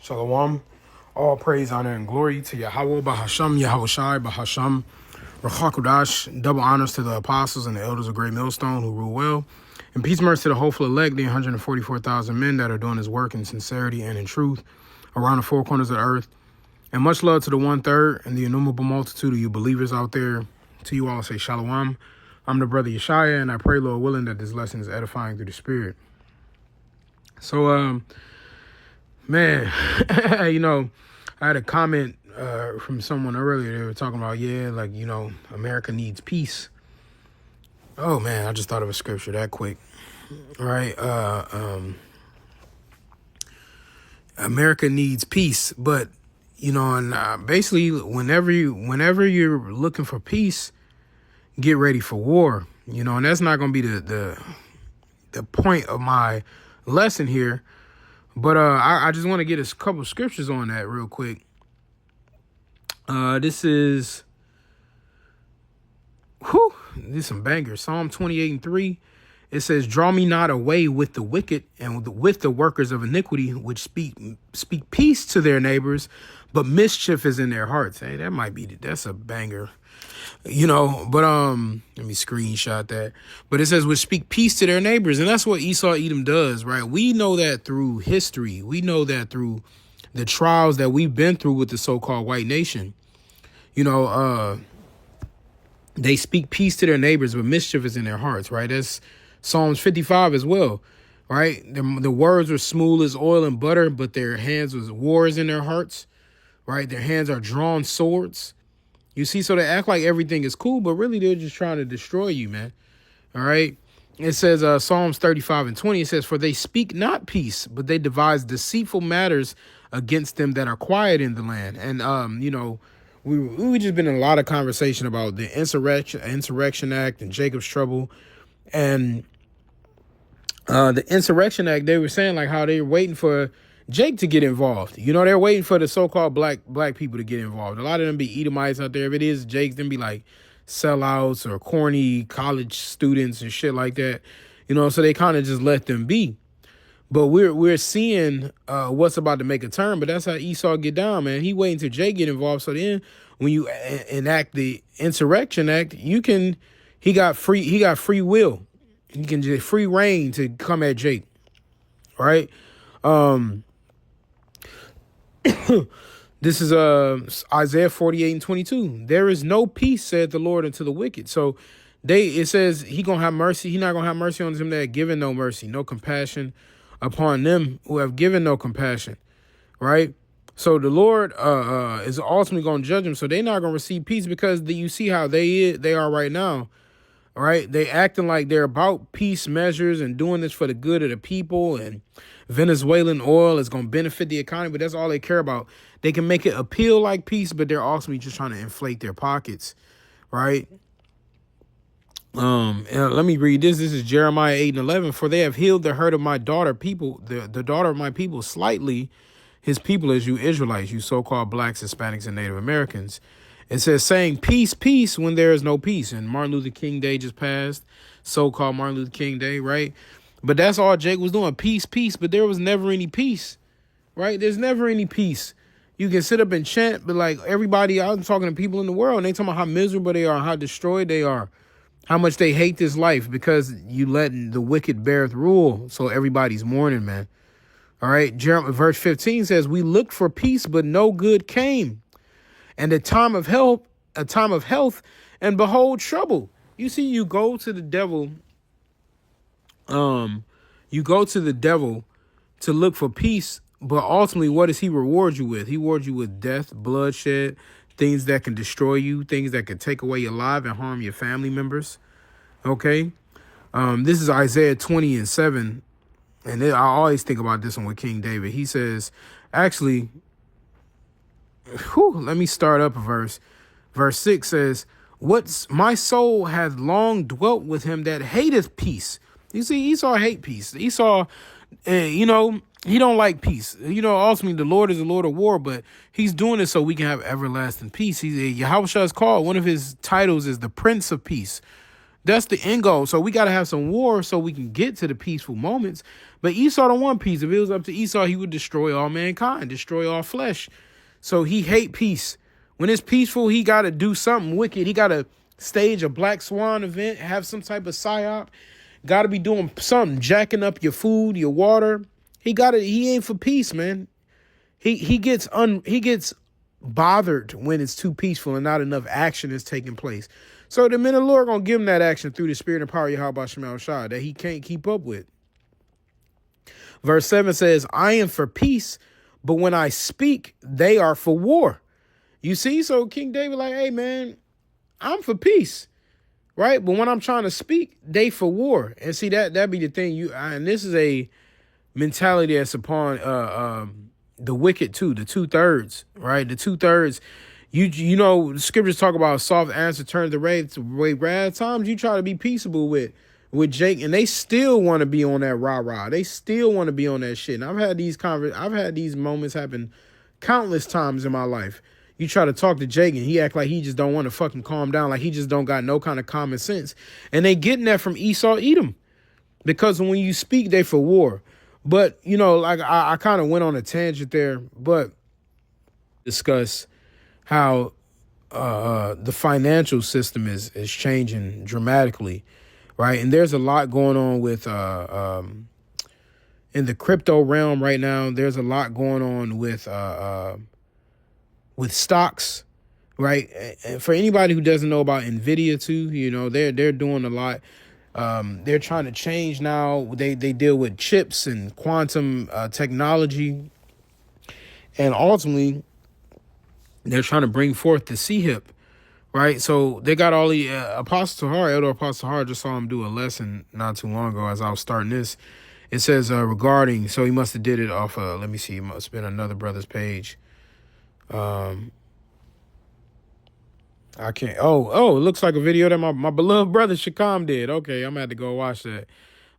Shalom. All praise, honor, and glory to YAHAWAH, BAHASHAM, YAHAWASHI, BAHASHAM, RAWCHAA, QADASH. Double honors to the apostles and the elders of Great Millstone who rule well. And peace, mercy to the hopeful elect, the 144,000 men that are doing his work in sincerity and in truth around the four corners of the earth. And much love to the 1/3 and the innumerable multitude of you believers out there. To you all, I say Shalom. I'm the brother Yeshaya, and I pray, Lord willing, that this lesson is edifying through the Spirit. So, man, I had a comment from someone earlier. They were talking about, America needs peace. Oh, man, I just thought of a scripture that quick. All right. America needs peace. But, basically, whenever you're looking for peace, get ready for war. And that's not going to be the point of my lesson here. But I just want to get a couple scriptures on that real quick. This is some bangers. Psalm 28:3. It says, "Draw me not away with the wicked and with the workers of iniquity, which speak peace to their neighbors, but mischief is in their hearts." Hey, that's a banger. But let me screenshot that. But it says, "Which speak peace to their neighbors," and that's what Esau Edom does, right? We know that through history. We know that through the trials that we've been through with the so-called white nation. They speak peace to their neighbors, but mischief is in their hearts, right? That's Psalms 55 as well, right? The words were smooth as oil and butter, but their hands was wars in their hearts, right? Their hands are drawn swords. You see, so they act like everything is cool, but really they're just trying to destroy you, man. All right. It says Psalms 35:20. It says, "For they speak not peace, but they devise deceitful matters against them that are quiet in the land." And, we just been in a lot of conversation about the Insurrection Act and Jacob's Trouble. And the Insurrection Act, they were saying like how they were waiting for Jake to get involved. They're waiting for the so-called black people to get involved. A lot of them be Edomites out there. If it is Jake, them be like sellouts or corny college students and shit like that. So they kind of just let them be. But we're seeing what's about to make a turn. But that's how Esau get down, man. He waiting till Jake get involved. So then when you enact the Insurrection Act, he got free will. He can just free reign to come at Jake. All right. This is Isaiah 48:22. "There is no peace, saith the Lord, unto the wicked." So it says he gonna have mercy. He not gonna have mercy on them that have given no mercy, no compassion upon them who have given no compassion. Right. So the Lord is ultimately gonna judge them. So they're not gonna receive peace because you see how they are right now. All right. They acting like they're about peace measures and doing this for the good of the people, and Venezuelan oil is going to benefit the economy, but that's all they care about. They can make it appeal like peace, but they're ultimately just trying to inflate their pockets. Right. And let me read this. This is Jeremiah 8:11. "For they have healed the hurt of my daughter people, the daughter of my people slightly, his people as you Israelites, you so-called blacks, Hispanics, and Native Americans." It says, saying peace, peace, when there is no peace. And Martin Luther King Day just passed, so-called Martin Luther King Day, right? But that's all Jake was doing, peace, peace. But there was never any peace, right? There's never any peace. You can sit up and chant, but like everybody, I'm talking to people in the world, and they talking about how miserable they are, how destroyed they are, how much they hate this life because you letting the wicked beareth rule. So everybody's mourning, man. All right. Verse 15 says, "We looked for peace, but no good came. And a time of health, and behold, trouble." You see, you go to the devil. You go to the devil to look for peace, but ultimately, what does he reward you with? He rewards you with death, bloodshed, things that can destroy you, things that can take away your life and harm your family members. Okay. This is Isaiah 20:7. And I always think about this one with King David. He says, actually, let me start up a verse. Verse 6 says, my soul hath long dwelt with him that hateth peace." You see, Esau hate peace. Esau, he don't like peace. Ultimately, the Lord is the Lord of war, but he's doing it so we can have everlasting peace. Yahawashi is called, one of his titles is the Prince of Peace. That's the end goal. So we got to have some war so we can get to the peaceful moments. But Esau don't want peace. If it was up to Esau, he would destroy all mankind, destroy all flesh. So he hate peace. When it's peaceful, he got to do something wicked. He got to stage a black swan event, have some type of psyop. Got to be doing something, jacking up your food, your water. He ain't for peace, man. He gets bothered when it's too peaceful and not enough action is taking place. So the men of the Lord going to give him that action through the spirit and power of YAHAWASHI that he can't keep up with. Verse 7 says, I am for peace, but when I speak, they are for war. You see? So King David like, hey, man, I'm for peace, right? But when I'm trying to speak, they for war. And see, that be the thing. And this is a mentality that's upon the wicked too, the 2/3, right? The 2/3. You know, the scriptures talk about soft answer turns the way wrath. Times you try to be peaceable with Jake, and they still want to be on that rah-rah. They still want to be on that shit. And I've had these moments happen countless times in my life. You try to talk to Jake, and he act like he just don't want to fucking calm down, like he just don't got no kind of common sense. And they getting that from Esau, Edom, because when you speak, they for war. But, you know, like I kind of went on a tangent there, but discuss how the financial system is changing dramatically, right? And there's a lot going on with in the crypto realm right now. There's a lot going on with stocks, right? And for anybody who doesn't know about Nvidia too, you know, they're doing a lot. They're trying to change now. They deal with chips and quantum technology, and ultimately they're trying to bring forth the C-HIP, right? So they got all the Apostle Tahar, Elder Apostle Tahar, just saw him do a lesson not too long ago as I was starting this. It says regarding, so he must have did it off let me see, it must have been another brother's page. I can't. Oh, it looks like a video that my beloved brother Shakam did. Okay, I'm gonna have to go watch that.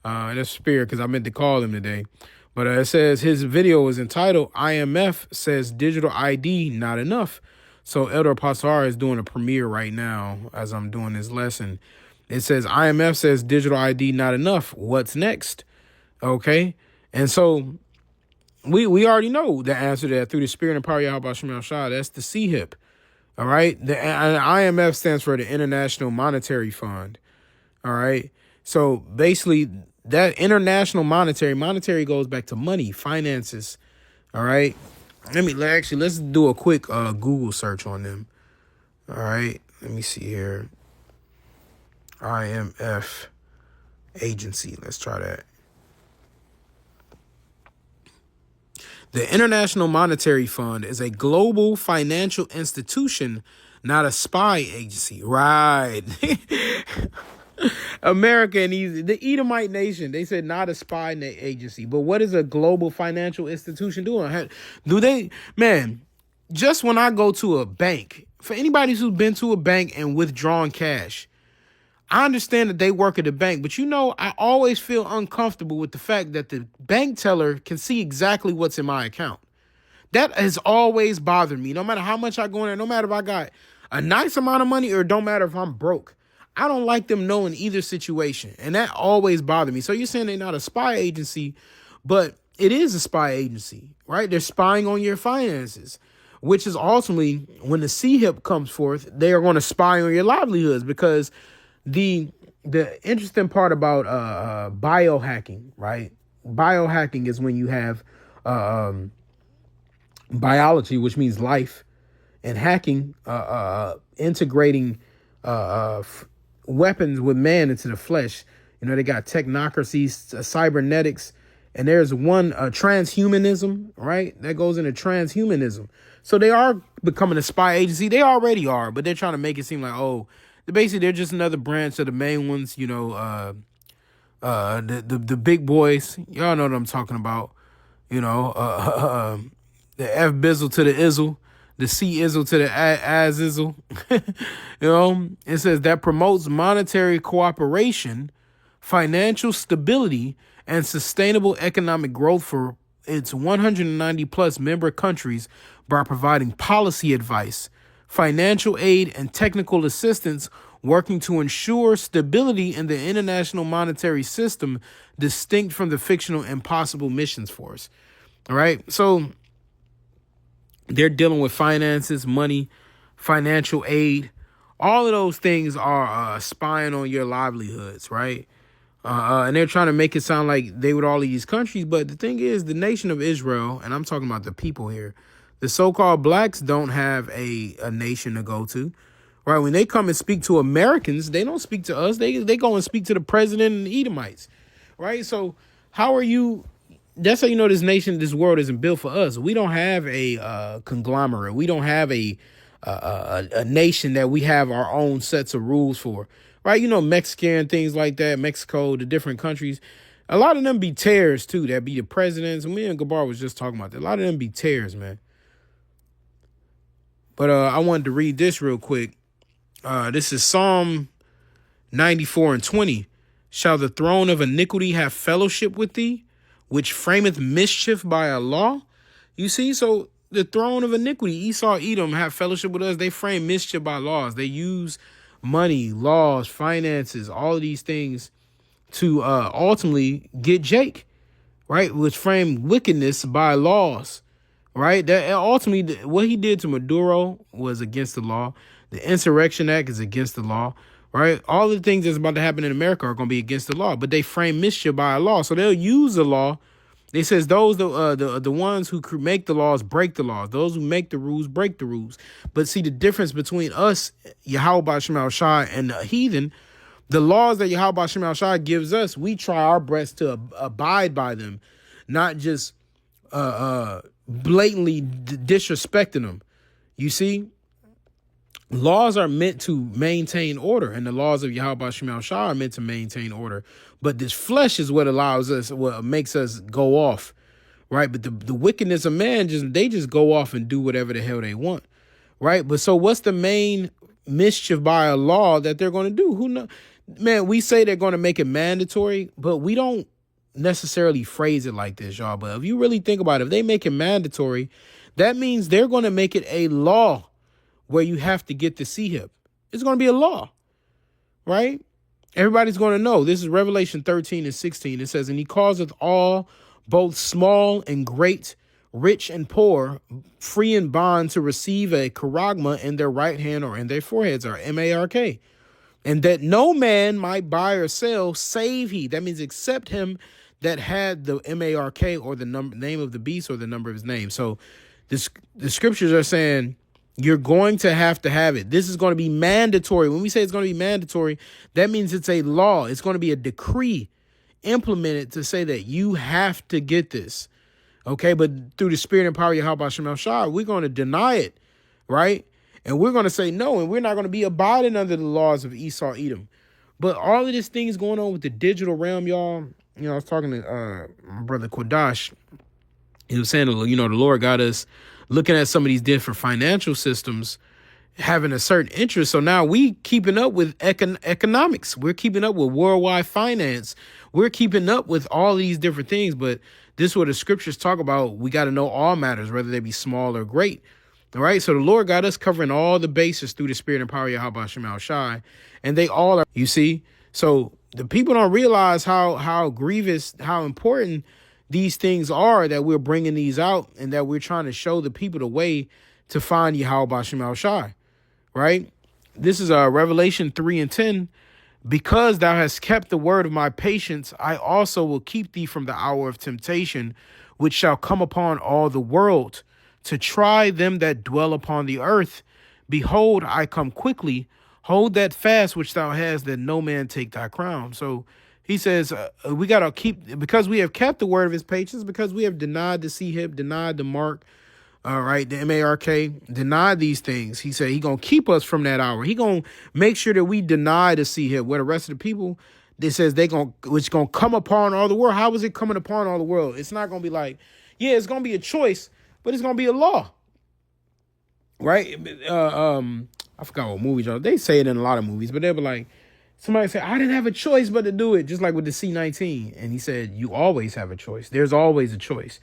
That's spirit, because I meant to call him today. But it says his video is entitled IMF says digital ID not enough. So Elder Apostle R is doing a premiere right now as I'm doing this lesson. It says IMF says digital ID not enough. What's next? Okay. And so we already know the answer to that through the spirit and power of YAHAWASHI. That's the C-HIP. All right. The IMF stands for the International Monetary Fund. All right. So basically that international monetary goes back to money, finances. All right. Let's do a quick Google search on them. All right. Let me see here. IMF agency. Let's try that. The International Monetary Fund is a global financial institution, not a spy agency. Right. America and the Edomite nation, they said not a spy agency. But what is a global financial institution doing? Man, just when I go to a bank, for anybody who's been to a bank and withdrawn cash, I understand that they work at the bank, but you know, I always feel uncomfortable with the fact that the bank teller can see exactly what's in my account. That has always bothered me. No matter how much I go in there, no matter if I got a nice amount of money or it don't matter if I'm broke. I don't like them knowing either situation. And that always bothered me. So you're saying they're not a spy agency, but it is a spy agency, right? They're spying on your finances, which is ultimately when the C-HIP comes forth, they are going to spy on your livelihoods, because the interesting part about biohacking, right? Biohacking is when you have biology, which means life, and hacking, integrating weapons with man into the flesh. You know, they got technocracy, cybernetics, and there's one transhumanism, right? That goes into transhumanism. So they are becoming a spy agency. They already are, but they're trying to make it seem like, oh, basically they're just another branch of the main ones. You know, the big boys. Y'all know what I'm talking about. You know, the F bizzle to the izzle, the C izzle to the as izzle. You know, it says that promotes monetary cooperation, financial stability, and sustainable economic growth for its 190 plus member countries by providing policy advice, financial aid, and technical assistance working to ensure stability in the international monetary system, distinct from the fictional impossible missions force. All right. So they're dealing with finances, money, financial aid. All of those things are spying on your livelihoods, right? And they're trying to make it sound like they with all of these countries. But the thing is, the nation of Israel, and I'm talking about the people here, the so-called blacks don't have a nation to go to, right? When they come and speak to Americans, they don't speak to us. They go and speak to the president and the Edomites, right? So how are you? That's how you know this nation, this world isn't built for us. We don't have a conglomerate. We don't have a nation that we have our own sets of rules for, right? You know, Mexican, things like that, Mexico, the different countries. A lot of them be tears, too. That be the presidents. And me and Gabar was just talking about that. A lot of them be tears, man. But I wanted to read this real quick. This is Psalm 94 and 20. Shall the throne of iniquity have fellowship with thee, which frameth mischief by a law? You see, so the throne of iniquity, Esau, Edom, have fellowship with us. They frame mischief by laws. They use money, laws, finances, all of these things to ultimately get Jake, right? Which frame wickedness by laws, right? That ultimately, what he did to Maduro was against the law. The Insurrection Act is against the law, right? All the things that's about to happen in America are going to be against the law, but they frame mischief by a law. So they'll use the law. They says those the ones who make the laws break the laws. Those who make the rules break the rules. But see the difference between us, YAHAWASHI, and the heathen, the laws that YAHAWASHI gives us, we try our best to abide by them, not just blatantly disrespecting them. You see, laws are meant to maintain order, and the laws of YAHAWASHI are meant to maintain order. But this flesh is what allows us, what makes us go off, right? But the wickedness of man, they just go off and do whatever the hell they want, right? But so what's the main mischief by a law that they're going to do? Who knows? Man, we say they're going to make it mandatory, but we don't necessarily phrase it like this, y'all. But if you really think about it, if they make it mandatory, that means they're going to make it a law where you have to get the C-HIP. It's going to be a law, right? Everybody's going to know. This is Revelation 13 and 16. It says, and he causeth all, both small and great, rich and poor, free and bond, to receive a charagma in their right hand or in their foreheads, or M-A-R-K. And that no man might buy or sell, save he. That means except him that had the M-A-R-K, or the name of the beast, or the number of his name. So the scriptures are saying, you're going to have it. This is going to be mandatory. When we say it's going to be mandatory, that means it's a law. It's going to be a decree implemented to say that you have to get this. Okay, but through the spirit and power of YAHAWASHI, we're going to deny it, right? And we're going to say no, and we're not going to be abiding under the laws of Esau, Edom. But all of this things going on with the digital realm, y'all. You know, I was talking to my brother QADASH. He was saying, you know, the Lord got us looking at some of these different financial systems, having a certain interest. So now we keeping up with economics. We're keeping up with worldwide finance. We're keeping up with all these different things. But this is what the scriptures talk about. We got to know all matters, whether they be small or great. All right. So the Lord got us covering all the bases through the spirit and power of YAHAWASHI. And they all are, you see. So the people don't realize how grievous, how important these things are, that we're bringing these out, and that we're trying to show the people the way to find YAHAWASHI, right? This is Revelation 3 and 10. Because thou hast kept the word of my patience, I also will keep thee from the hour of temptation, which shall come upon all the world, to try them that dwell upon the earth. Behold, I come quickly. Hold that fast which thou hast, that no man take thy crown. So he says, we got to keep, because we have kept the word of his patience, because we have denied the C-HIP, denied the mark, right, the M-A-R-K, denied these things. He said he going to keep us from that hour. He going to make sure that we deny the C-HIP, where the rest of the people, they says which going to come upon all the world. How is it coming upon all the world? It's not going to be like, yeah, it's going to be a choice, but it's going to be a law, right? I forgot what movies, y'all. They say it in a lot of movies, but they'll be like, somebody said, I didn't have a choice but to do it, just like with the C-19. And he said, you always have a choice. There's always a choice.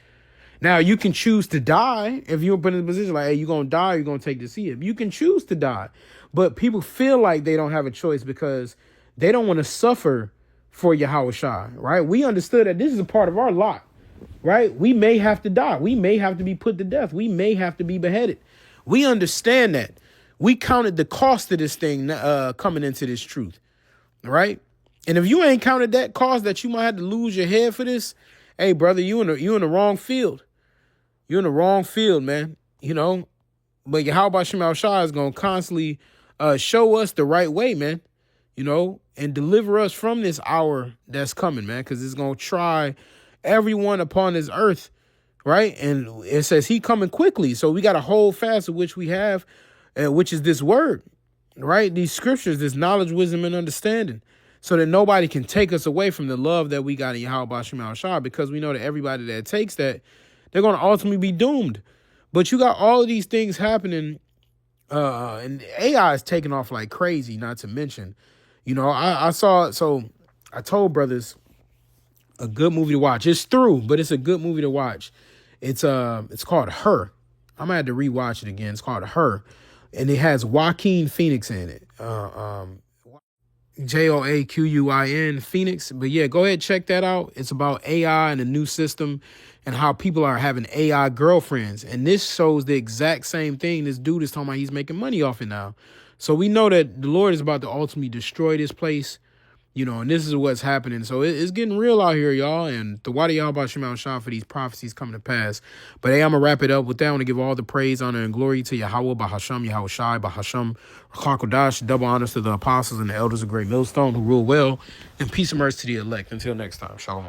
Now, you can choose to die if you're put in a position like, hey, you're going to die, you're going to take the C-HIP. You can choose to die. But people feel like they don't have a choice because they don't want to suffer for YAHAWASHI, right? We understood that this is a part of our lot, right? We may have to die. We may have to be put to death. We may have to be beheaded. We understand that. We counted the cost of this thing coming into this truth, right? And if you ain't counted that cost that you might have to lose your head for this, hey, brother, you in the wrong field. You're in the wrong field, man. You know, but YAHAWASHI is going to constantly show us the right way, man, you know, and deliver us from this hour that's coming, man, because it's going to try everyone upon this earth, right? And it says he coming quickly. So we got to hold fast to which we have, which is this word, right? These scriptures, this knowledge, wisdom, and understanding, so that nobody can take us away from the love that we got in YAHAWASHI, because we know that everybody that takes that, they're going to ultimately be doomed. But you got all of these things happening, and AI is taking off like crazy, not to mention, you know, I saw, so I told brothers, a good movie to watch. It's through, but it's a good movie to watch. It's called Her. I'm gonna have to rewatch it again. It's called Her, and it has Joaquin Phoenix in it. Joaquin Phoenix. But yeah, go ahead, check that out. It's about AI and a new system and how people are having AI girlfriends. And this shows the exact same thing. This dude is talking about he's making money off it now. So we know that the Lord is about to ultimately destroy this place, you know, and this is what's happening. So it's getting real out here, y'all. And the why do y'all about Shema Shah for these prophecies coming to pass. But hey, I'm going to wrap it up with that. I want to give all the praise, honor, and glory to Yahawah, BAHASHAM, YAHAWASHI, BAHASHAM, RAWCHAA, QADASH. Double honors to the apostles and the elders of Great Millstone who rule well. And peace and mercy to the elect. Until next time, shalom.